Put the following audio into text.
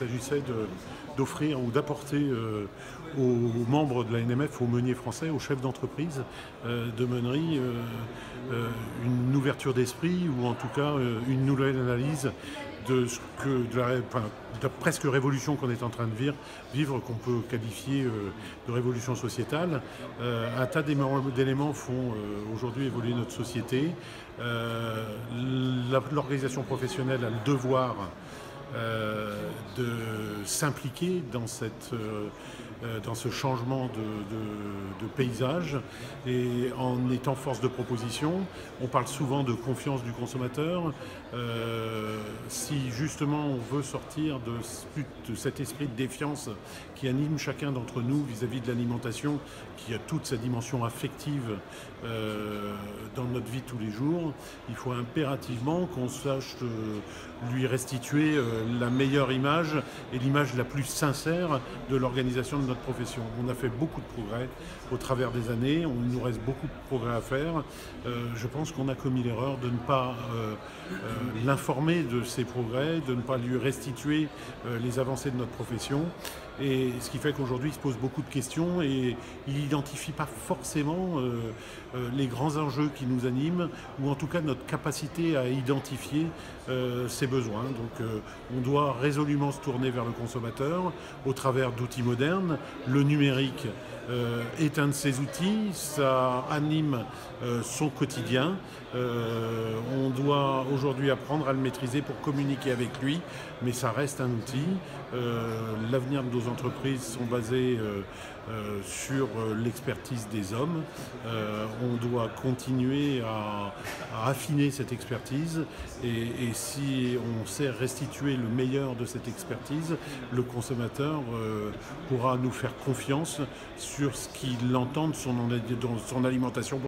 Il s'agissait d'offrir ou d'apporter aux membres de la NMF, aux meuniers français, aux chefs d'entreprise de meunerie, une ouverture d'esprit ou en tout cas une nouvelle analyse de ce que de la presque révolution qu'on est en train de vivre qu'on peut qualifier de révolution sociétale. Un tas d'éléments font aujourd'hui évoluer notre société. L'organisation professionnelle a le devoir de s'impliquer dans ce changement de paysage et en étant force de proposition. On parle souvent de confiance du consommateur. Si justement on veut sortir de cet esprit de défiance qui anime chacun d'entre nous vis-à-vis de l'alimentation, qui a toute sa dimension affective dans notre vie de tous les jours, il faut impérativement qu'on sache lui restituer la meilleure image et l'image la plus sincère de l'organisation de notre profession. On a fait beaucoup de progrès au travers des années, il nous reste beaucoup de progrès à faire. Je pense qu'on a commis l'erreur de ne pas l'informer de ces progrès, de ne pas lui restituer les avancées de notre profession. Et ce qui fait qu'aujourd'hui il se pose beaucoup de questions et il n'identifie pas forcément les grands enjeux qui nous animent ou en tout cas notre capacité à identifier ses besoins. Donc on doit résolument se tourner vers le consommateur au travers d'outils modernes. Le numérique est un de ces outils, ça anime son quotidien. On doit aujourd'hui apprendre à le maîtriser pour communiquer avec lui, mais ça reste un outil. L'avenir de nos entreprises sont basées sur l'expertise des hommes. On doit continuer à affiner cette expertise et si on sait restituer le meilleur de cette expertise, le consommateur pourra nous faire confiance sur ce qu'il entend dans son alimentation.